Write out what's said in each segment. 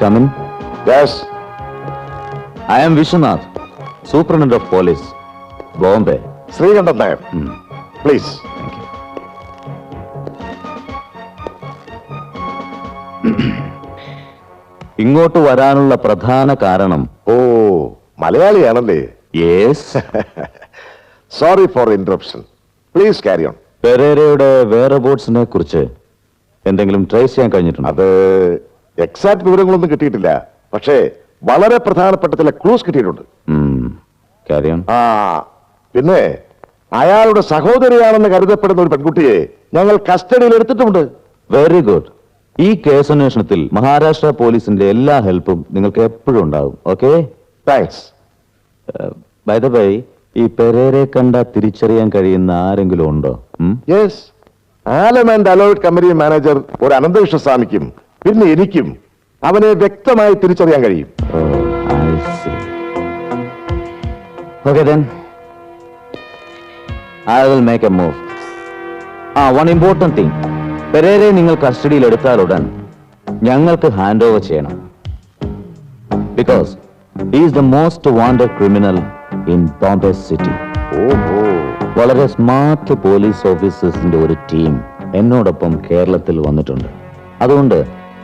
come in? Yes. I am Vishwanath, Superintendent of Police, Bombay. Srikandan Nair. Please. Thank you. ഇങ്ങോട്ട് വരാനുള്ള പ്രധാന കാരണം മലയാളിയാണല്ലേ? Yes. Sorry for interruption. Please carry on. പെരേരയുടെ വേറബോട്ട്സിനെ കുറിച്ച് എന്തെങ്കിലും ട്രേസ് ചെയ്യാൻ കഴിഞ്ഞിട്ടുണ്ടോ? അത് എക്സാക്ട് വിവരങ്ങളൊന്നും കിട്ടിയിട്ടില്ല, പക്ഷേ വളരെ പ്രധാനപ്പെട്ട ചില ക്ലൂസ് കിട്ടിയിട്ടുണ്ട്. Carry on. പിന്നെ അയാളുടെ സഹോദരിയാണെന്ന് കരുതപ്പെടുന്ന ഒരു പെൺകുട്ടിയെ ഞങ്ങൾ കസ്റ്റഡിയിൽ എടുത്തിട്ടുണ്ട്. Very good. ഈ കേസ് അന്വേഷണത്തിൽ മഹാരാഷ്ട്ര പോലീസിന്റെ എല്ലാ ഹെൽപ്പും നിങ്ങൾക്ക് എപ്പോഴും ഉണ്ടാവും. Okay, thanks. By the by, ഈ പെരേരെ കണ്ട തിരിച്ചറിയാൻ കഴിയുന്ന ആരെങ്കിലും ഉണ്ടോ? Yes, Alam and Alloyed company manager ഒരു അനന്തകൃഷ്ണസ്വാമിക്കും പിന്നെ എനിക്കും അവനെ വ്യക്തമായി തിരിച്ചറിയാൻ കഴിയും. Okay then, I will make a move. One important thing. പെരേരെ നിങ്ങൾ കസ്റ്റഡിയിൽ എടുത്താൽ ഉടൻ ഞങ്ങൾക്ക് ഹാൻഡ് ഓവർ ചെയ്യണം. Because he is the most wanted criminal in Bombay city. വളരെ സ്മാർട്ട് പോലീസ് ഓഫീസേഴ്സിന്റെ ഒരു ടീം എന്നോടൊപ്പം കേരളത്തിൽ വന്നിട്ടുണ്ട്. അതുകൊണ്ട്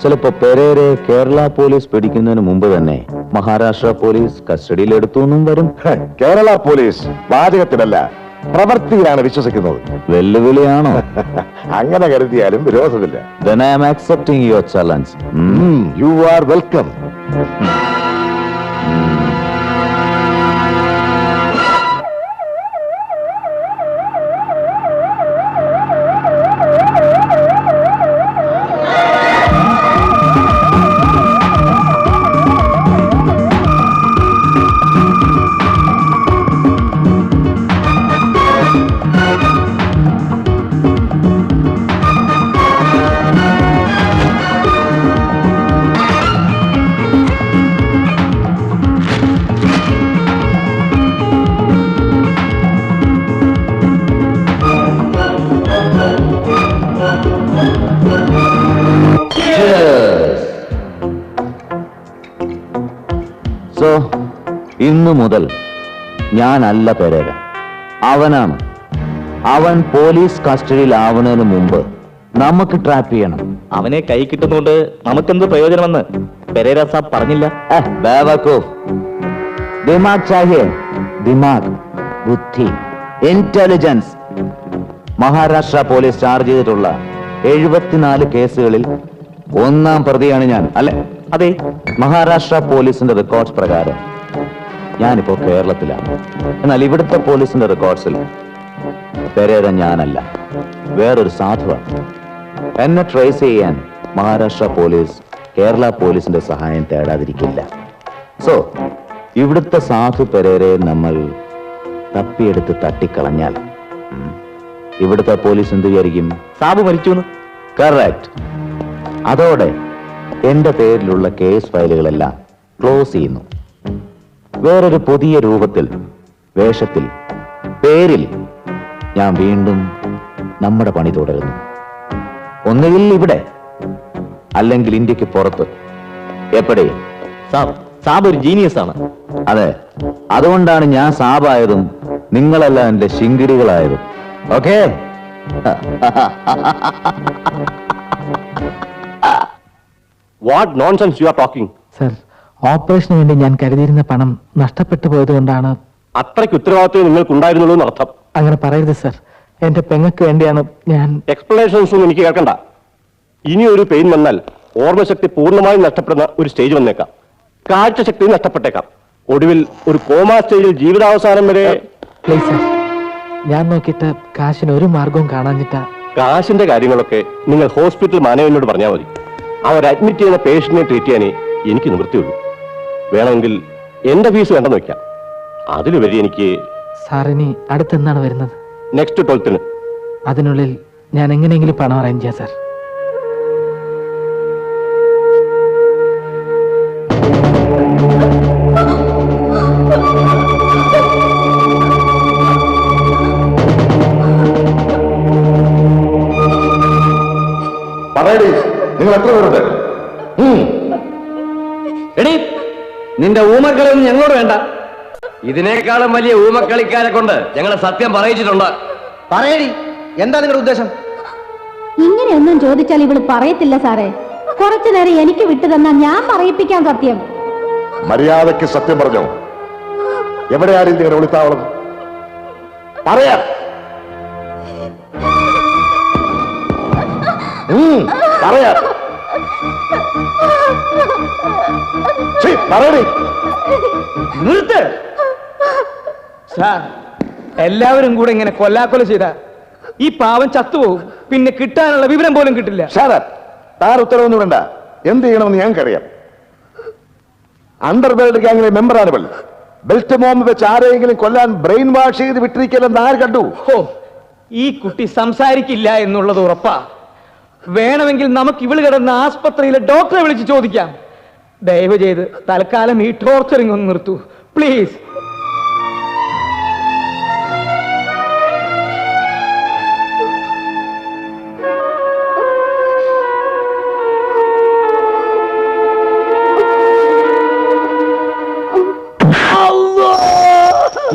ചിലപ്പോ പെരേരെ കേരള പോലീസ് പിടിക്കുന്നതിന് മുമ്പ് തന്നെ മഹാരാഷ്ട്ര പോലീസ് കസ്റ്റഡിയിൽ എടുത്തു എന്നും വരും. കേരള പോലീസ് വാചകത്തിലല്ല, പ്രവൃത്തിയിലാണ് വിശ്വസിക്കുന്നത്. വെല്ലുവിളിയാണോ? അങ്ങനെ കരുതിയാലും വിരോധമില്ല. Then I am accepting your challenge. You are welcome. So ഇന്നു മുതൽ ഞാനല്ല പെരേര, അവനാണ്. അവൻ പോലീസ് കസ്റ്റഡിയിലാവുന്നതിന് മുമ്പ് നമുക്ക് ട്രാപ്പ് ചെയ്യണം. അവനെ കൈ കിട്ടുന്നോണ്ട് നമുക്കെന്ത് പ്രയോജനമെന്ന് പെരേര സാബ് പറഞ്ഞില്ല. ദിമാഗ് ചാഹിയേ, ദിമാഗ്, ബുദ്ധി, ഇന്റലിജൻസ്. മഹാരാഷ്ട്ര പോലീസ് ചാർജ് ചെയ്തിട്ടുള്ള 74 കേസുകളിൽ 1-ാം പ്രതിയാണ് ഞാൻ. അല്ലെ? അതെ. മഹാരാഷ്ട്ര പോലീസിന്റെ റെക്കോർഡ്സ് പ്രകാരം ഞാനിപ്പോ കേരളത്തിലാണ്. എന്നാൽ ഇവിടുത്തെ പോലീസിന്റെ റെക്കോർഡ്സിൽ പെരേര ഞാനല്ല, വേറൊരു സാധുവാണ്. എന്നെ ട്രേസ് ചെയ്യാൻ മഹാരാഷ്ട്ര പോലീസ് കേരള പോലീസിന്റെ സഹായം തേടാതിരിക്കില്ല. സോ ഇവിടുത്തെ സാധു പെരേരെ നമ്മൾ തപ്പിയെടുത്ത് തട്ടിക്കളഞ്ഞാൽ ഇവിടുത്തെ പോലീസ് എന്ത് വിചാരിക്കും? സാബ് മരിച്ചു. കറക്റ്റ്. അതോടെ എന്റെ പേരിലുള്ള കേസ് ഫയലുകളെല്ലാം ക്ലോസ് ചെയ്യുന്നു. വേറൊരു പുതിയ രൂപത്തിൽ, വേഷത്തിൽ, പേരിൽ ഞാൻ വീണ്ടും നമ്മുടെ പണി തുടരുന്നു. ഒന്നുകിൽ ഇവിടെ, അല്ലെങ്കിൽ ഇന്ത്യക്ക് പുറത്ത്. എപ്പടി? സാബ് ഒരു ജീനിയസ് ആണ്. അതെ, അതുകൊണ്ടാണ് ഞാൻ സാബായതും നിങ്ങളെല്ലാം എന്റെ ശിങ്കിടികളായതും. Okay? What nonsense you are talking? Sir, ഓപ്പറേഷന് വേണ്ടി ഞാൻ കരുതിയിരുന്ന പണം നഷ്ടപ്പെട്ടു പോയത് കൊണ്ടാണ്. അത്രയ്ക്ക് ഉത്തരവാദിത്വം നിങ്ങൾക്കുണ്ടായിരുന്നുള്ളൂ എന്നർത്ഥം. അങ്ങനെ പറയരുത് സർ, എന്റെ പെങ്ങൾക്ക് വേണ്ടിയാണ് ഞാൻ. എക്സ്പ്ലനേഷൻസ് ഒന്നും എനിക്ക് കേൾക്കണ്ട. ഇനി ഒരു പെയിൻ വന്നാൽ ഓർമ്മശക്തി പൂർണ്ണമായും നഷ്ടപ്പെടുന്ന ഒരു സ്റ്റേജ് വന്നേക്കാം. കാഴ്ചശക്തി നഷ്ടപ്പെട്ടേക്കാം. ഒടുവിൽ ഒരു കോമാ സ്റ്റേജിൽ ജീവിതാവസാനം വരെ. പ്ലീസ് സർ, ഞാൻ നോക്കിയിട്ട് കാശിന് ഒരു മാർഗവും കാണാഞ്ഞിട്ടാ. കാശിന്റെ കാര്യങ്ങളൊക്കെ നിങ്ങൾ ഹോസ്പിറ്റൽ മാനേജറിനോട് പറഞ്ഞാൽ മതി. അവർ അഡ്മിറ്റ് ചെയ്ത പേഷ്യന്റിനെ ട്രീറ്റ് ചെയ്യാനേ എനിക്ക് നിവൃത്തിയുള്ളൂ. വേണമെങ്കിൽ എന്റെ ഫീസ് വേണ്ടെന്ന് വെക്കാം. അതിലുപരി എനിക്ക്. സാറിനി അടുത്തെന്നാണ് വരുന്നത്? Next 12th. അതിനുള്ളിൽ ഞാൻ എങ്ങനെയെങ്കിലും പണം അറേഞ്ച് ചെയ്യാം സാർ. പറയടി, നിങ്ങൾ എത്ര പേരുണ്ട്? നിന്റെ ഊമക്കളൊന്നും ഞങ്ങളോട് വേണ്ട. ഇതിനേക്കാളും വലിയ ഊമക്കളിക്കാരെ കൊണ്ട് ഞങ്ങളെ സത്യം പറയിച്ചിട്ടുണ്ട്. പറയടി, എന്താ നിങ്ങളുടെ ഉദ്ദേശം? ഇങ്ങനെയൊന്നും ചോദിച്ചാൽ ഇവള് പറയത്തില്ല സാറേ. കുറച്ചു നേരം എനിക്ക് വിട്ടു തന്നാ ഞാൻ പറയിപ്പിക്കാൻ സത്യം. മര്യാദയ്ക്ക് സത്യം പറഞ്ഞോ. എവിടെയാരും നിങ്ങളുടെ ഒളിത്താവളം? പറയാ പറയാ പറയണേ. നിർത്ത് സാർ. എല്ലാവരും കൂടെ ഇങ്ങനെ കൊല്ലാക്കൊല ചെയ്ത ഈ പാവം ചത്തുപോകും. പിന്നെ കിട്ടാനുള്ള വിവരം പോലും കിട്ടില്ല. താൻ ഉത്തരവൊന്നും വേണ്ട. എന്ത് ചെയ്യണമെന്ന് ഞങ്ങൾക്കറിയാം. അണ്ടർവേൾഡ് ഗാങ്ങിലെ മെമ്പറാണ് ഇവൾ. ബെൽറ്റ് ബോംബ് വെച്ച് ആരെയെങ്കിലും കൊല്ലാൻ ബ്രെയിൻ വാഷ് ചെയ്ത് വിട്ടിരിക്കലെന്ന് ആര് കണ്ടു? ഓ, ഈ കുട്ടി സംസാരിക്കില്ല എന്നുള്ളത് ഉറപ്പാ. വേണമെങ്കിൽ നമുക്ക് ഇവള് കിടന്ന ആസ്പത്രിയിലെ ഡോക്ടറെ വിളിച്ച് ചോദിക്കാം. ദയവ് ചെയ്ത് തൽക്കാലം ഈ ടോർച്ചറിംഗ് ഒന്ന് നിർത്തൂ പ്ലീസ്.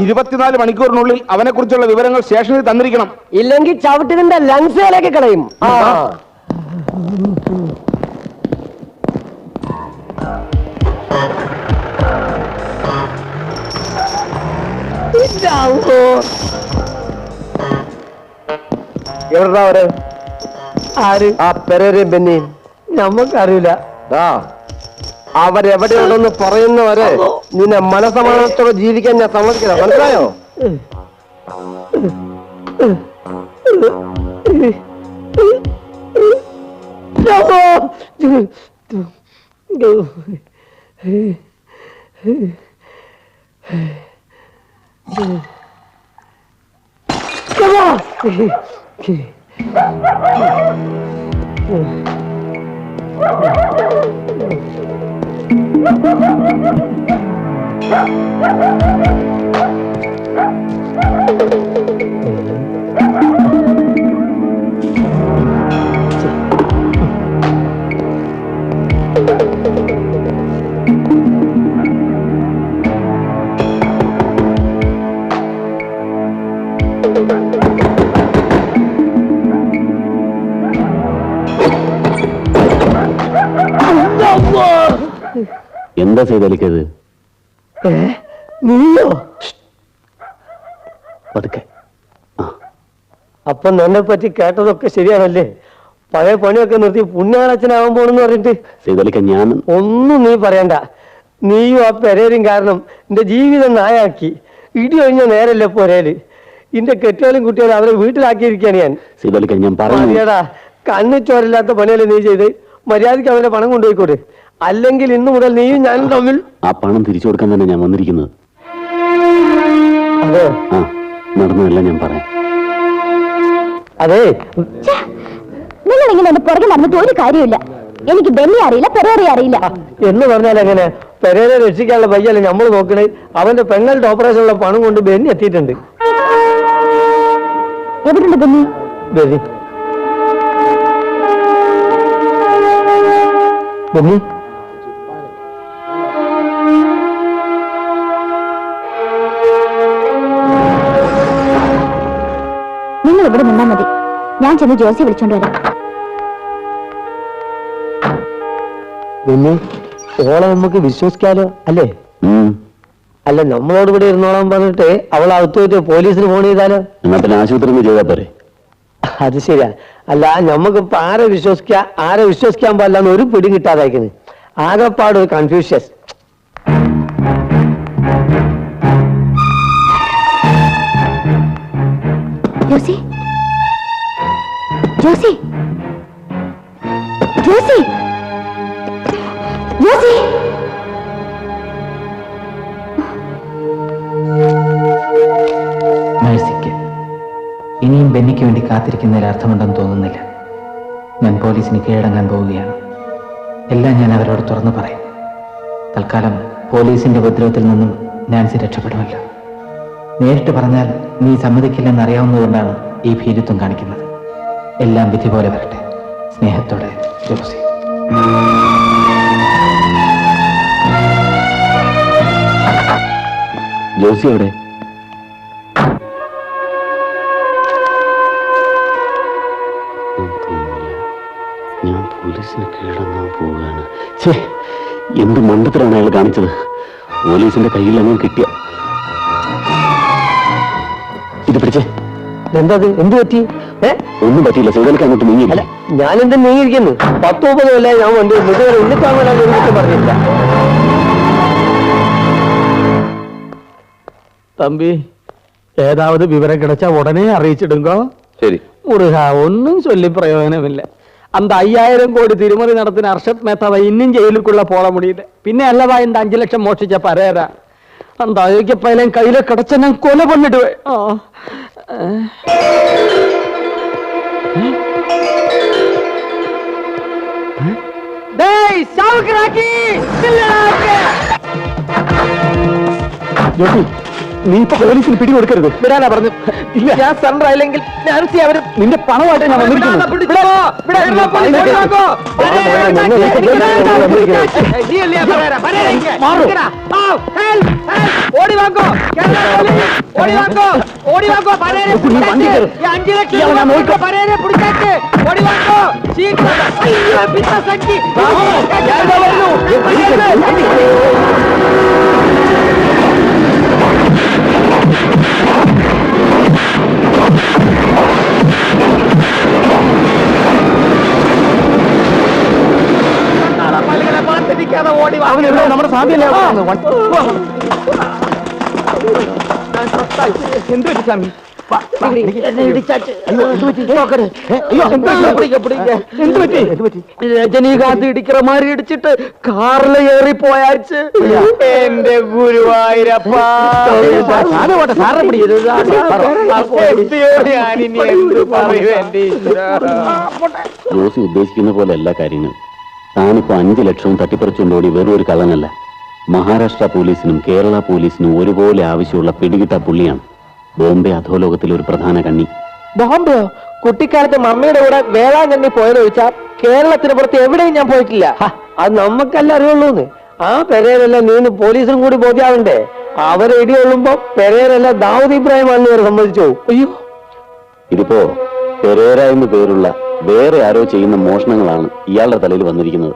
ഇരുപത്തിനാല് മണിക്കൂറിനുള്ളിൽ അവനെ കുറിച്ചുള്ള വിവരങ്ങൾ സ്റ്റേഷനിൽ തന്നിരിക്കണം. ഇല്ലെങ്കിൽ ചവിട്ടിന്റെ ലങ്സിലേക്ക് കളയും. എവിടാ അവര്? ആര്? ആ പെരേരയും ബെന്നിയും. നമ്മക്കറിയില്ല. അവരെവിടെയുണ്ടെന്ന് പറയുന്നവരെ നിന്നെ മനസമാധാനത്തോടെ ജീവിക്കാൻ ഞാൻ സമ്മതിക്കില്ല. മനസ്സിലായോ? എന്താ ചെയ്തലിക്കത്? നീയോ? പതുക്കെ. അപ്പൊ എന്നെ പറ്റി കേട്ടതൊക്കെ ശരിയാണല്ലേ? പഴയ പണിയൊക്കെ നിർത്തി പുണ്യാളച്ചനാവാൻ പോണെന്ന് പറഞ്ഞിട്ട് ചെയ്തലിക്ക ഞാൻ ഒന്നും നീ പറയണ്ട. നീയും ആ പെരേരും കാരണം എന്റെ ജീവിതം നായാക്കി. ഇടി കഴിഞ്ഞ നേരല്ലേ പോരേല്. ഇന്റെ കെട്ടിയാലും കുട്ടികളും അവരെ വീട്ടിലാക്കിയിരിക്കാണ് ഞാൻ. ചെയ്തലിക്ക ഞാൻ പറഞ്ഞു. മതിയടാ, കണ്ണു ചോരില്ലാത്ത പണിയല്ലേ നീ ചെയ്ത്. മര്യാദയ്ക്ക് അവരുടെ പണം കൊണ്ടുപോയിക്കോട്ടെ. അല്ലെങ്കിൽ ഇന്നു മുതൽ നീയും ഞാനും തമ്മിൽ. ആ പണം തിരിച്ചു കൊടുക്കാൻ തന്നെ ഞാൻ വന്നിരിക്കുന്നത്. അതെ, ആ നടന്നതല്ല ഞാൻ പറയാം. അതെ, നിങ്ങൾ ഇങ്ങനെ എന്റെ പുറകെ നടന്നിട്ട് ഒരു കാര്യമില്ല. എനിക്ക് ബെന്നി അറിയില്ല, പെരേറി അറിയില്ല. എന്ന് പറഞ്ഞാൽ എങ്ങനെ? പെരേരെ രക്ഷിക്കാനുള്ള പയ്യല്ലേ നമ്മൾ നോക്കണേ. അവന്റെ പെങ്ങളുടെ ഓപ്പറേഷനുള്ള പണം കൊണ്ട് ബെന്നി എത്തിയിട്ടുണ്ട്. എവിടുണ്ട് ബെന്നി? ബെന്നി ബെന്നി നിങ്ങൾ ഇവിടെ നിന്നാ മതി. ഞാൻ ചെന്ന് ജോസി വിളിച്ചോണ്ട് വരാം. ബെന്നി, ഓളെ നമുക്ക് വിശ്വസിക്കാലോ അല്ലേ? അല്ല, നമ്മളോട് ഇവിടെ ഇരുന്നോളാൻ പറഞ്ഞിട്ട് അവൾ അകത്ത് പോയിട്ട് പോലീസിന് ഫോൺ ചെയ്താലോ? എന്നാ പിന്നെ ആശുപത്രിയിൽ ചെയ്താൽ പോരെ? അത് ശരിയാ. അല്ല, നമുക്കിപ്പോ ആരെ വിശ്വസിക്കാൻ പാടില്ലെന്ന് ഒരു പിടി കിട്ടാതായിരിക്കുന്നു. ആകെപ്പാട് ഒരു കൺഫ്യൂഷ്യസ്. ജോസി, ജോസി, ജോസി, ജോസി. മേഴ്സിക്ക് ഇനിയും ബെന്നിക്ക് വേണ്ടി കാത്തിരിക്കുന്നതിൽ അർത്ഥമുണ്ടെന്ന് തോന്നുന്നില്ല. ഞാൻ പോലീസിന് കീഴടങ്ങാൻ പോവുകയാണ്. എല്ലാം ഞാൻ അവരോട് തുറന്നു പറയും. തൽക്കാലം പോലീസിന്റെ ഉപദ്രവത്തിൽ നിന്നും നാൻസി രക്ഷപ്പെടുമല്ലോ. നേരിട്ട് പറഞ്ഞാൽ നീ സമ്മതിക്കില്ലെന്ന് അറിയാവുന്നതുകൊണ്ടാണ് ഈ ഭീരുത്വം കാണിക്കുന്നത്. എല്ലാം വിധി പോലെ വരട്ടെ. സ്നേഹത്തോടെ, ജോസി. ജോസി എവിടെ? ഞാൻ പോലീസിന് കീഴടങ്ങാൻ പോവുകയാണ്. ഛേ, എന്ത് മണ്ടത്തിലാണ് അയാൾ കാണിച്ചത്. പോലീസിന്റെ കയ്യിൽ അങ്ങനെ കിട്ടിയ ഇത് പിടിച്ചേ. എന്താ എന്ത് പറ്റി? ഒന്നും പറ്റിയില്ല. സൈതലക്ക് അങ്ങോട്ട് നീങ്ങിയില്ല. ഞാനെന്താ നീങ്ങിയിരിക്കുന്നു? 10-30 കൊല്ലം ഞാൻ വണ്ടി ഇതുവരെ ഉള്ളിത്താങ്ങാനൊന്നും എനിക്ക് പറഞ്ഞില്ല. തമ്പി, ഏതാവത് വിവരം കിടച്ചാ ഉടനെ അറിയിച്ചിടുങ്കോ. ശരി. മുറുക, ഒന്നും ചൊല്ലി പ്രയോജനമില്ല. அந்த 5000 கோடி തിരുമറി നടത്തിന് അർഷദ് മേത്താവ ഇന്നും ജയിലിലേക്കുള്ള പോള മുടിയില്ല. പിന്നെ അല്ലവാ இந்த 5 ലക്ഷം മോഷിച്ച പരേര அந்த അയോഗ്യപ്പയലേം കയ്യിലെ കിടച്ച ഞാൻ കൊല പണിടുവേ. ജോസി, നീ ഇപ്പൊ പോലീസിന് പിടി കൊടുക്കരുത്. വിടാനാ പറഞ്ഞു. ഇല്ല, ഞാൻ സെൻട്രൽ ആയില്ലെങ്കിൽ ഞാനിച്ച് അവര് നിന്റെ പണമായിട്ട് ഞാൻ വന്നിരിക്കുന്നു. ഓടി വാങ്ങോ, ഓടി വാങ്ങോ, ഓടി വാങ്ങോ, പരേരെ പിടിച്ചാക്ക്. 5 ലക്ഷം പരേരെ പിടിച്ചാക്ക്. ഓടി വാങ്ങോ, സംഖ്യ ഓടി നമ്മുടെ സാധ്യല്ല. എന്ത് പറ്റി സ്വാമി? രജനീകാന്ത് ഇടിக்கிற മാതിരി ഇടിച്ചിട്ട് കാറിൽ ഏറി പോയാച്ച്. എന്റെ ഗുരുവായൂരപ്പ, സാറിനെ പിടിക്കരുത്. ഞാനിനി എന്ത് പറയൂ എന്റെ ഈശ്വരാ. ജോസി ഉദ്ദേശിക്കുന്ന പോലെ എല്ലാ കാര്യങ്ങളും. താനിപ്പോ 5 ലക്ഷവും തട്ടിപ്പറിച്ചുകൊണ്ടോടി വെറും ഒരു കള്ളനല്ല. മഹാരാഷ്ട്ര പോലീസിനും കേരള പോലീസിനും ഒരുപോലെ ആവശ്യമുള്ള പിടികിട്ട പുള്ളിയാണ്. ബോംബെ അധോലോകത്തിലെ ഒരു പ്രധാന കണ്ണി. ബോംബെയോ? കുട്ടിക്കാലത്ത് മമ്മിയുടെ കൂടെ വേളാങ്കണ്ണി പോയെന്ന് ചോദിച്ചാൽ കേരളത്തിന് പുറത്ത് എവിടെയും ഞാൻ പോയിട്ടില്ല. അത് നമുക്കല്ല അറിയുള്ളൂന്ന്. ആ പെരേരെല്ലാം നീന്ന് പോലീസിനും കൂടി ബോധ്യാവണ്ടേ? അവരെ ഇടികൊള്ളുമ്പോ പെരേരെല്ലാം ദാവൂദ് ഇബ്രാഹിം ആണെന്ന് വരെ സമ്മതിച്ചു. അയ്യോ, ഇതിപ്പോ പെരേര എന്ന് പേരുള്ള വേറെ ആരോ ചെയ്യുന്ന മോഷണങ്ങളാണ് ഇയാളുടെ തലയിൽ വന്നിരിക്കുന്നത്.